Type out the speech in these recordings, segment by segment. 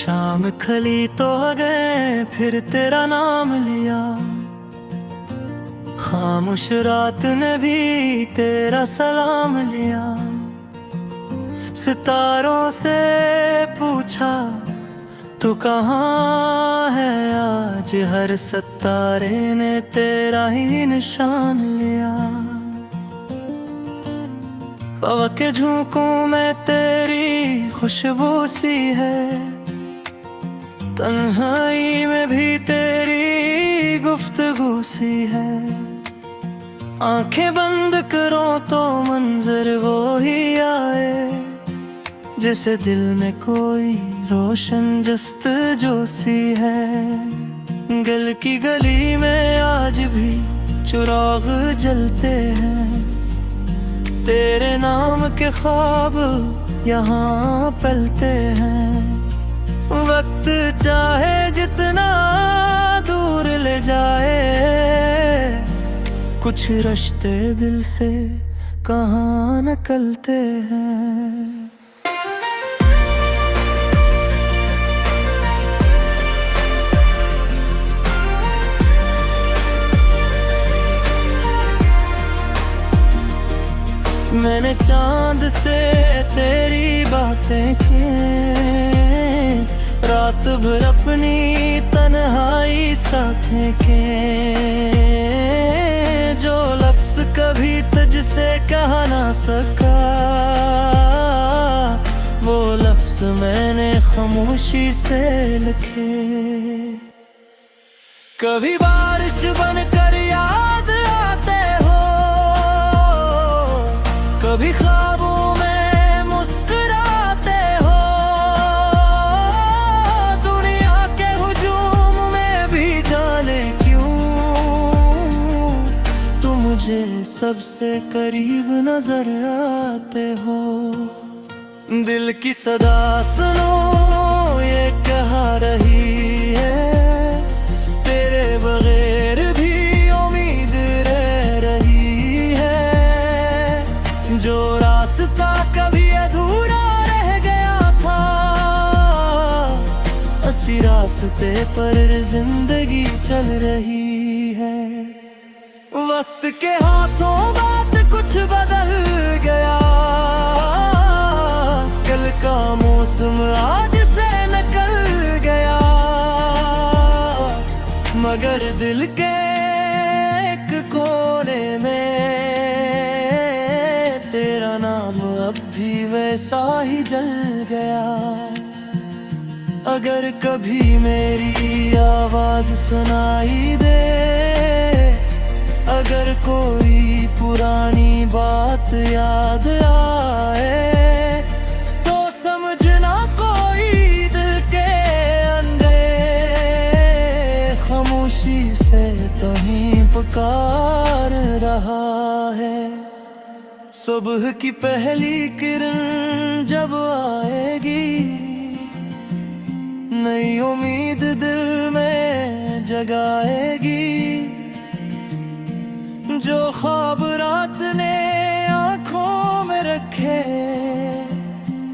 शाम खली तो गए फिर तेरा नाम लिया, खामोश रात ने भी तेरा सलाम लिया। सितारों से पूछा तू कहाँ है आज, हर सितारे ने तेरा ही निशान लिया। हवा के झोंकों में तेरी खुशबू सी है, तन्हाई में भी तेरी गुफ्तगू सी है। आंखें बंद करो तो मंजर वो ही आए, जैसे दिल में कोई रोशन जस्तजो सी है। गल की गली में आज भी चिराग जलते हैं, तेरे नाम के ख्वाब यहाँ पलते हैं। वक्त चाहे जितना दूर ले जाए, कुछ रिश्ते दिल से कहाँ निकलते हैं। मैंने चांद से तेरी बातें की, रात भर अपनी तन्हाई साथें के। जो लफ्ज कभी तुझसे कहा ना सका, वो लफ्ज मैंने खामोशी से लिखे। कभी बारिश बनकर याद आते हो, कभी ख्वाबों में मुस्कुराते हो। दुनिया के हुजूम में भी जाने क्यों तुम मुझे सबसे करीब नजर आते हो। दिल की सदा सुनो ये कहा रही है, तेरे बगैर भी उम्मीद रह रही है। जो रास्ता कभी अधूरा रह गया था, उसी रास्ते पर जिंदगी चल रही है। वक्त के हाथों बात कुछ बदल गया, कल का मौसम आज से निकल गया। मगर दिल के एक कोने में तेरा नाम अब भी वैसा ही जल गया। अगर कभी मेरी आवाज सुनाई दे, अगर कोई पुरानी बात याद आए, तो समझना कोई दिल के अंदर खामोशी से तो ही पुकार रहा है। सुबह की पहली किरण जब आएगी, नई उम्मीद दिल में जगाएगी। जो ख्वाब रात ने आँखों में रखे,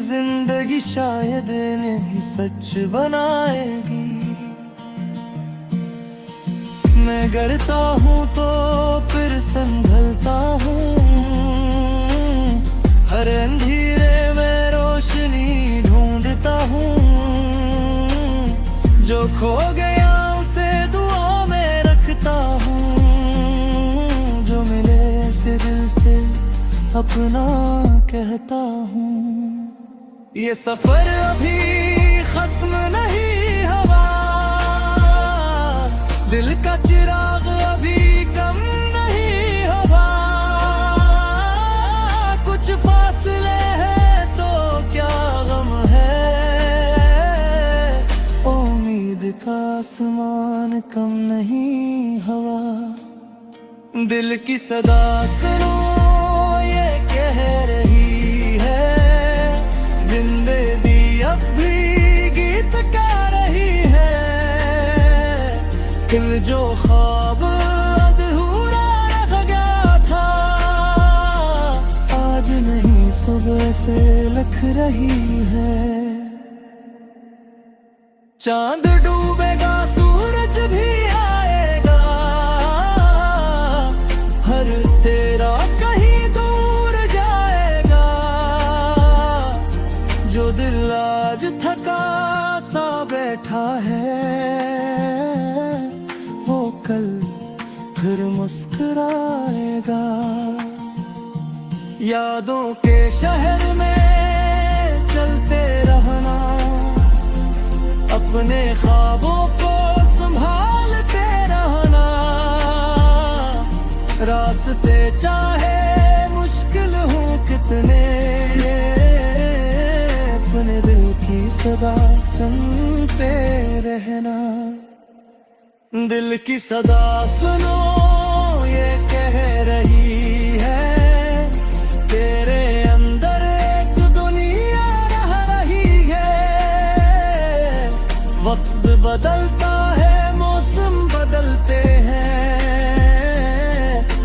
जिंदगी शायद नहीं सच बनाएगी। मैं गिरता हूँ तो फिर संभलता हूँ, हर अंधेरे में रोशनी ढूंढता हूँ। जो खो गया उसे दुआ में रखता हूँ, जो मिले से दिल से अपना कहता हूँ। ये सफर अभी खत्म नहीं हुआ, दिल का चिराग अभी कम नहीं हुआ। कुछ फासले हैं तो क्या गम है, उम्मीद का आसमान कम नहीं हुआ। दिल की सदा सुनो ये कह रही है, जिंदगी अब भी गीत गा रही है। दिल जो ख्वाब अधूरा रह गया था, आज नहीं सुबह से लिख रही है। चांद डूबेगा सूरज भी आएगा, हर तेरा कहीं दूर जाएगा। जो दिल आज थका सा बैठा है, वो कल फिर मुस्कुराएगा। यादों के शहर में चलते रहना, अपने ख्वाबों को संभालते रहना। रास्ते चाहे मुश्किल हो कितने, अपने दिल की सदा सुनते रहना। दिल की सदा सुनो, ये कह रही है, तेरे अंदर एक दुनिया रह रही है। वक्त बदलता है, मौसम बदलते हैं,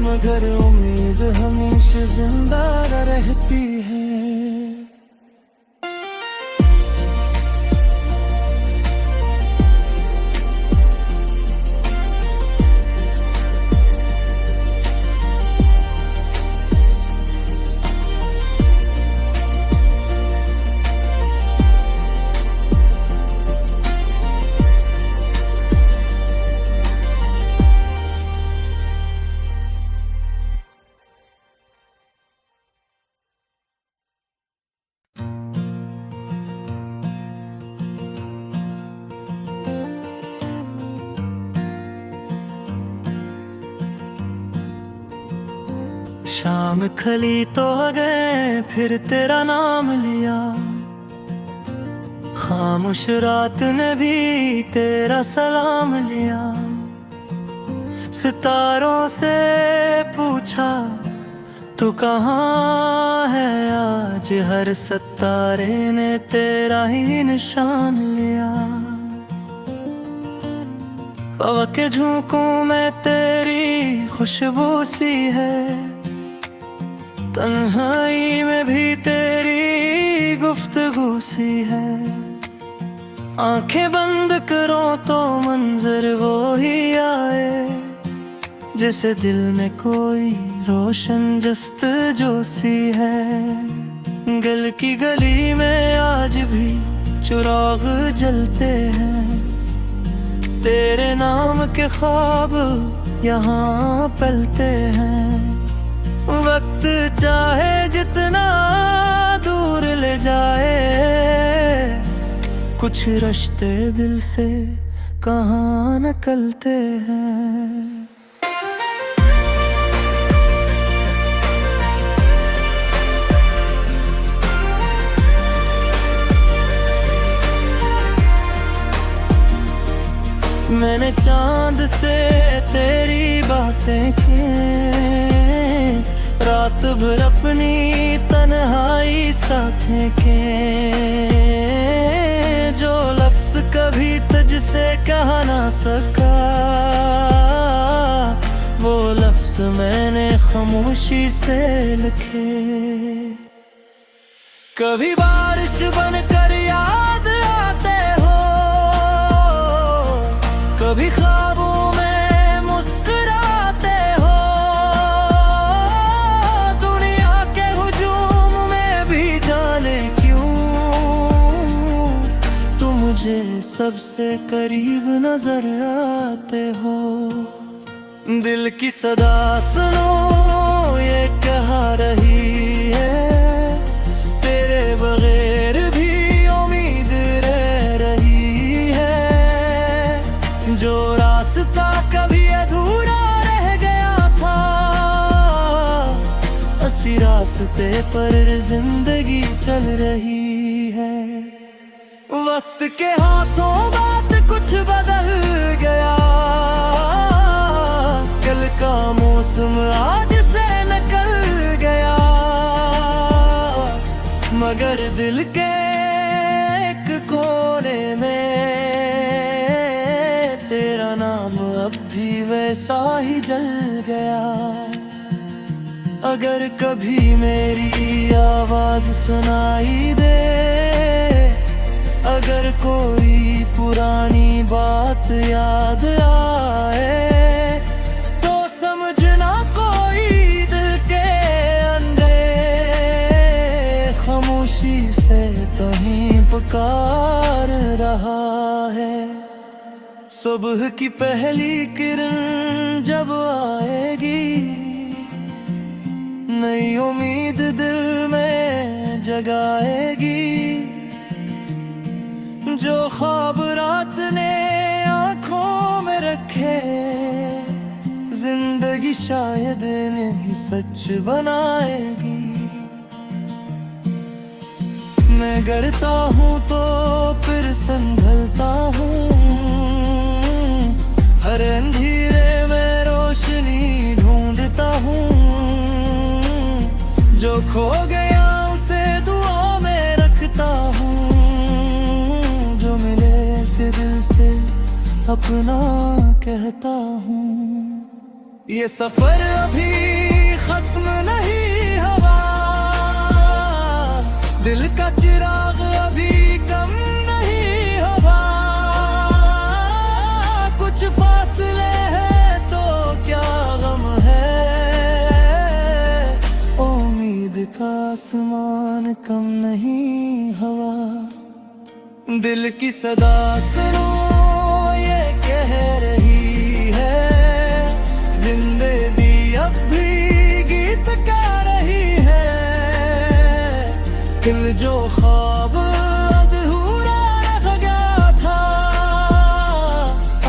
मगर उम्मीद हमेशा जिंदा रहती है। शाम खली तो गए, फिर तेरा नाम लिया। खामोश रात ने भी तेरा सलाम लिया। सितारों से पूछा तू कहाँ है आज, हर सितारे ने तेरा ही निशान लिया। हवा के झोंकों में तेरी खुशबू सी है, तन्हाई में भी तेरी गुफ्तगू सी है। आंखें बंद करो तो मंजर वो ही आए, जैसे दिल में कोई रोशन जस्तजो सी है। गल की गली में आज भी चिराग जलते हैं, तेरे नाम के ख्वाब यहाँ पलते हैं। वक्त चाहे जितना दूर ले जाए, कुछ रिश्ते दिल से कहाँ निकलते हैं। मैंने चांद से तेरी बातें की, रात भर अपनी तन्हाई साथें के। जो लफ्ज कभी तुझसे कह ना सका, वो लफ्ज मैंने खामोशी से लिखे। कभी बारिश बनकर याद आते हो, कभी ख्वाबों में मुस्कुराते हो। दुनिया के हुजूम में भी जाने क्यों तुम मुझे सबसे करीब नजर आते हो। दिल की सदा सुनो, ये कह रही है, तेरे बगैर भी उम्मीद रह रही है। जो रास्ता कभी अधूरा रह गया था, उसी रास्ते पर जिंदगी चल रही है। वक्त के हाथों बात कुछ बदल गया, कल का मौसम आज से निकल गया। मगर दिल के एक कोने में तेरा नाम अब भी वैसा ही जल गया। अगर कभी मेरी आवाज सुनाई दे, अगर कोई पुरानी बात याद आए तो समझना कोई दिल के अंदर खामोशी से कहीं पुकार रहा है। सुबह की पहली किरण जब आएगी, नई उम्मीद दिल में जगाएगी। जो ख्वाब रात ने आँखों में रखे, जिंदगी शायद इन्हें सच बनाएगी। मैं गिरता हूँ तो फिर संभलता हूँ, हर अंधेरे में रोशनी ढूंढता हूँ। जो खो गया उसे दुआ में रखता हूँ, जो मिले से दिल से अपना कहता हूँ। ये सफर अभी खत्म नहीं हुआ, दिल का चिराग अभी कम नहीं हुआ। कुछ फासले हैं तो क्या गम है, उम्मीद का आसमान कम नहीं हुआ। दिल की सदा सुनो ये कह रही है, जिंदगी अब भी गीत गा रही है। दिल जो ख्वाब अधूरा रह गया था,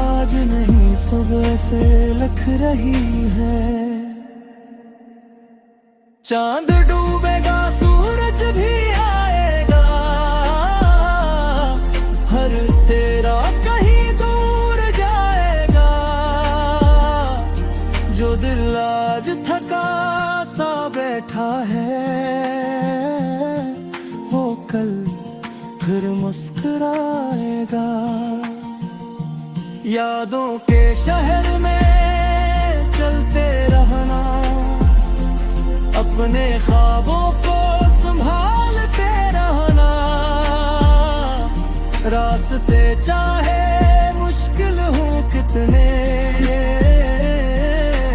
आज नहीं सुबह से लिख रही है। चांद डूबेगा सूरज भी आएगा, हर तेरा कहीं दूर जाएगा। जो दिल आज थका सा बैठा है, वो कल फिर मुस्कुराएगा। यादों के शहर में चलते रहना, अपने ख्वाबों को संभालते रहना। रास्ते चाहे मुश्किल हो कितने,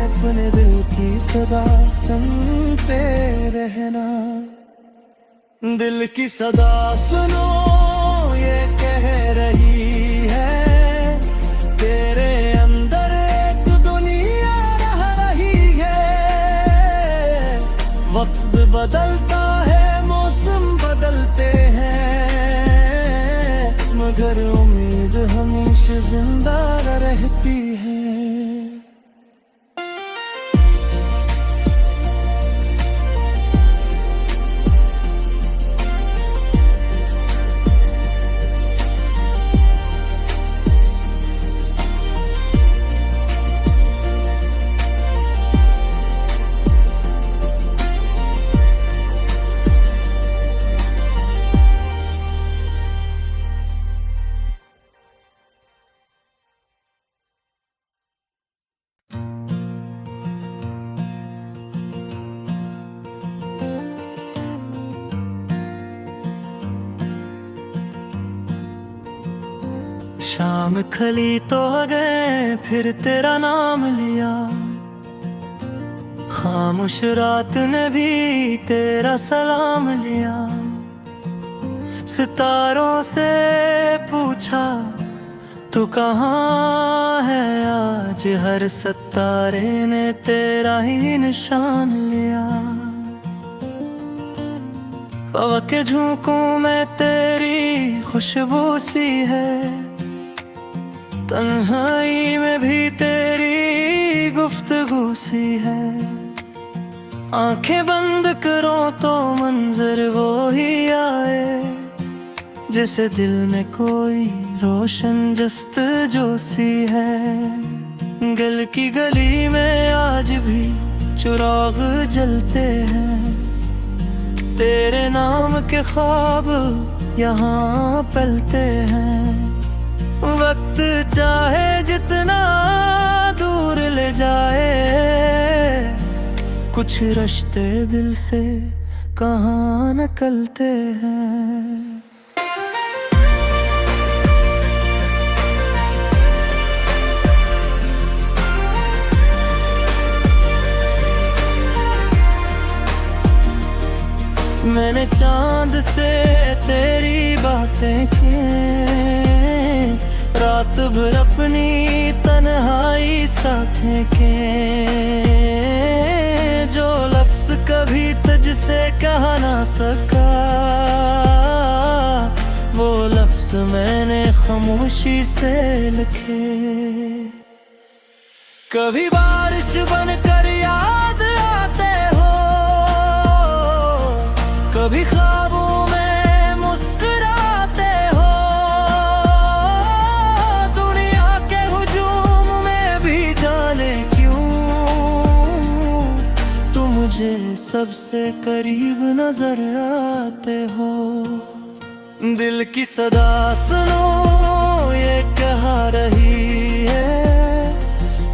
अपने दिल की सदा सुनते रहना। दिल की सदा सुनो ये कह रही है, तेरे अंदर एक दुनिया रह रही है। वक्त बदलता है, मौसम बदलते हैं, मगर उम्मीद हमेशा जिंदा रहती है। शाम खली तो गए फिर तेरा नाम लिया, खामोश रात ने भी तेरा सलाम लिया। सितारों से पूछा तू कहाँ है आज, हर सितारे ने तेरा ही निशान लिया। हवा के झोंकों में तेरी खुशबू सी है, तन्हाई में भी तेरी गुफ्तगू सी है। आंखें बंद करो तो मंजर वो ही आए, जैसे दिल में कोई रोशन जस्तजू सी है। गल की गली में आज भी चिराग जलते हैं, तेरे नाम के ख्वाब यहाँ पलते हैं। वक्त चाहे जितना दूर ले जाए, कुछ रिश्ते दिल से कहाँ निकलते हैं। मैंने चांद से तेरी बातें की, रात भर अपनी तन्हाई साथें के। जो लफ्ज कभी तुझसे कहा ना सका, वो लफ्ज मैंने खामोशी से लिखे। कभी बारिश बनकर याद आते हो, कभी ख्वाबों में मुस्कुराते हो। दुनिया के हुजूम में भी जाने क्यों तुम मुझे सबसे करीब नजर आते हो। दिल की सदा सुनो ये कहा रही है,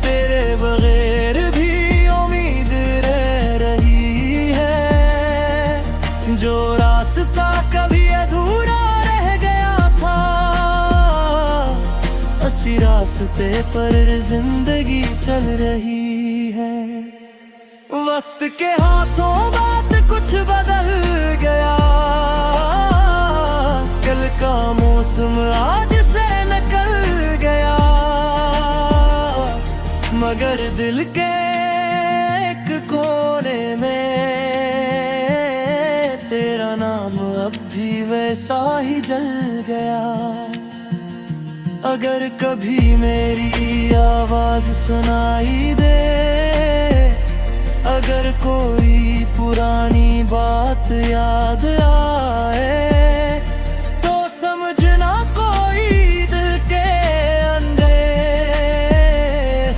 तेरे बगैर भी उम्मीद रह रही है। जो रास्ता कभी अधूरा रह गया था, उसी रास्ते पर जिंदगी चल रही है। वक्त के हाथों बात कुछ बदल गया, कल का मौसम आज से निकल गया। मगर दिल के एक कोने में तेरा नाम अब भी वैसा ही जल गया। अगर कभी मेरी आवाज सुनाई दे, अगर कोई पुरानी बात याद आए, तो समझना कोई दिल के अंदर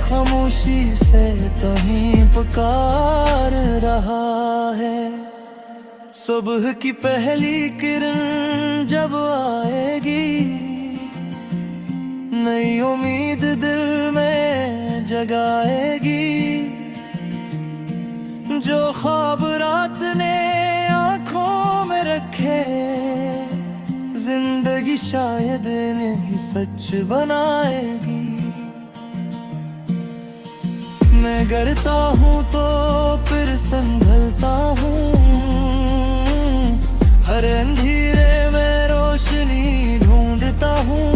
खामोशी से कहीं पुकार रहा है। सुबह की पहली किरण जब आएगी, नई उम्मीद दिल में जगाएगी। जो ख्वाब रात ने आँखों में रखे, जिंदगी शायद नहीं सच बनाएगी। मैं गिरता हूँ तो फिर संभलता हूँ, हर अंधेरे में रोशनी ढूंढता हूँ।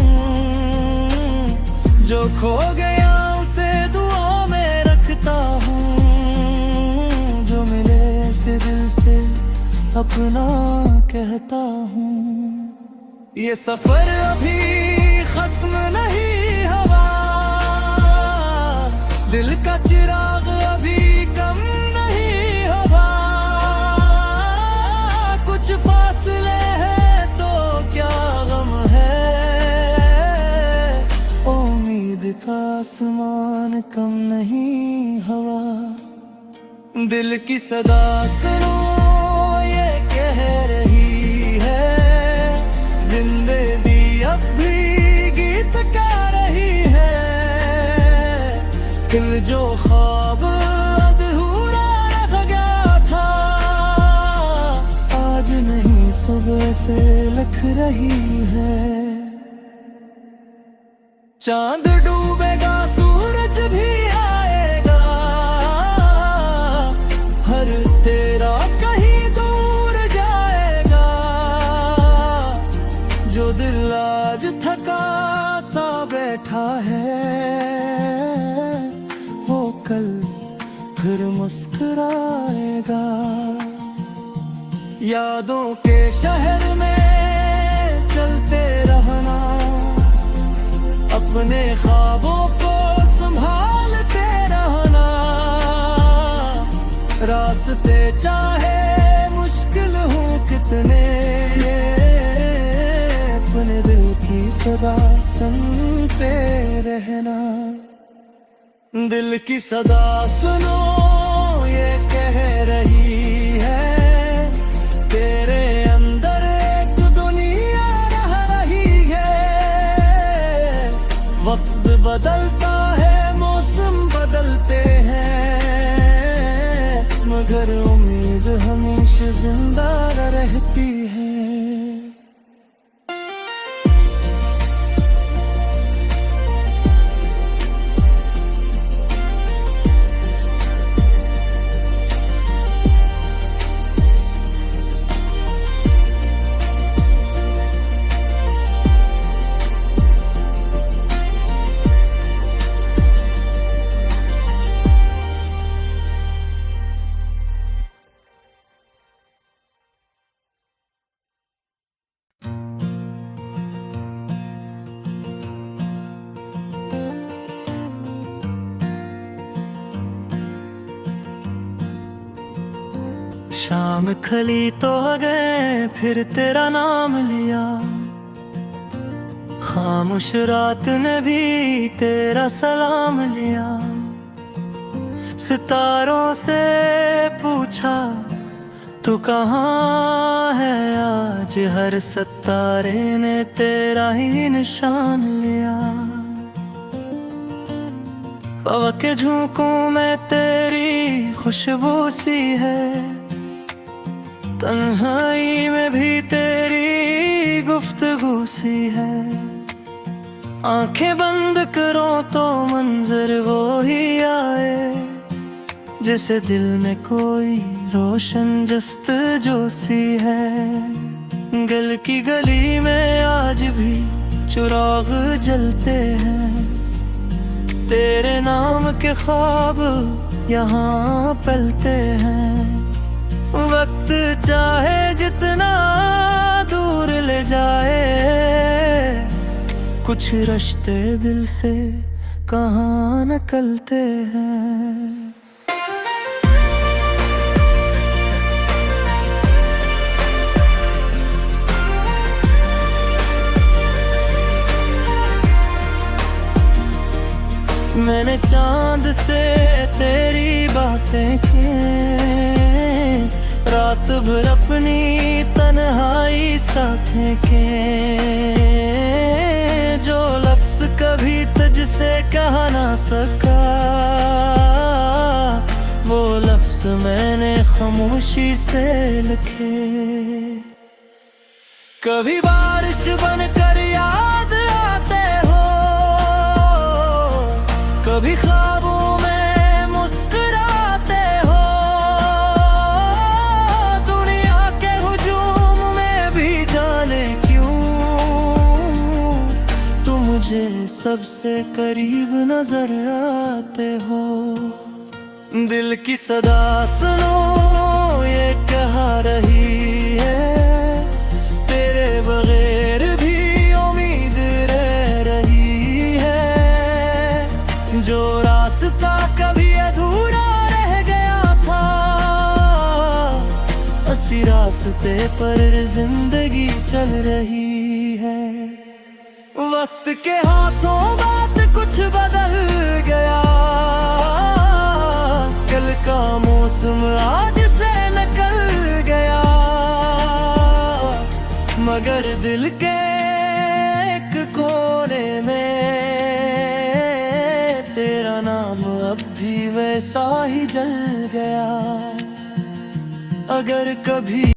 जो खो गया उसे दुआ में रखता हूँ, जो मिले से दिल से अपना कहता हूँ। ये सफर अभी खत्म नहीं हुआ, दिल का चिराग अभी कम नहीं हुआ। कुछ फासले हैं तो क्या गम है, उम्मीद का आसमान कम नहीं हुआ। दिल की सदा सुनो ये कह रही है, जिंदगी अब भी गीत गा रही है। दिल जो ख्वाब अधूरा रह गया था, आज नहीं सुबह से लिख रही है। चांद डूबेगा सूरज भी आएगा, हर तेरा कहीं दूर जाएगा। जो दिल आज थका सा बैठा है, वो कल फिर मुस्कुराएगा। यादों के शहर में चलते रहना, अपने ख्वाबों को संभालते रहना। रास्ते चाहे मुश्किल हो कितने, अपने दिल की सदा सुनते रहना। दिल की सदा सुनो ये कह रही है, तेरे अंदर एक दुनिया रह रही है। वक्त बदलता है, मौसम बदलते हैं, मगर उम्मीद हमेशा जिंदा रहती है। शाम खली तो गए फिर तेरा नाम लिया, खामोश रात ने भी तेरा सलाम लिया। सितारों से पूछा तू कहाँ है आज, हर सितारे ने तेरा ही निशान लिया। हवा के झोंकों में तेरी खुशबू सी है, तन्हाई में भी तेरी गुफ्तगू सी है। आंखें बंद करो तो मंजर वो ही आए, जैसे दिल में कोई रोशन जस्तजो सी है। गल की गली में आज भी चिराग जलते हैं, तेरे नाम के ख्वाब यहाँ पलते हैं। वक्त चाहे जितना दूर ले जाए, कुछ रिश्ते दिल से कहाँ निकलते हैं। मैंने चांद से तेरी बातें की, रात भर अपनी तन्हाई साथें के। जो लफ्ज कभी तुझसे कहा ना सका, वो लफ्ज मैंने खामोशी से लिखे। कभी बारिश बनकर याद आते हो, कभी ख्वाबों में मुस्कुराते हो। दुनिया के हुजूम में भी जाने क्यों तुम मुझे सबसे करीब नजर आते हो। दिल की सदा सुनो ये कहा रही है, तेरे बगैर भी उम्मीद रह रही है। जो रास्ता कभी अधूरा रह गया था, उसी रास्ते पर जिंदगी चल रही है। वक्त के हाथों बात कुछ बदल गया, कल का मौसम आज से निकल गया। मगर दिल के एक कोने में तेरा नाम अब भी वैसा ही जल गया। अगर कभी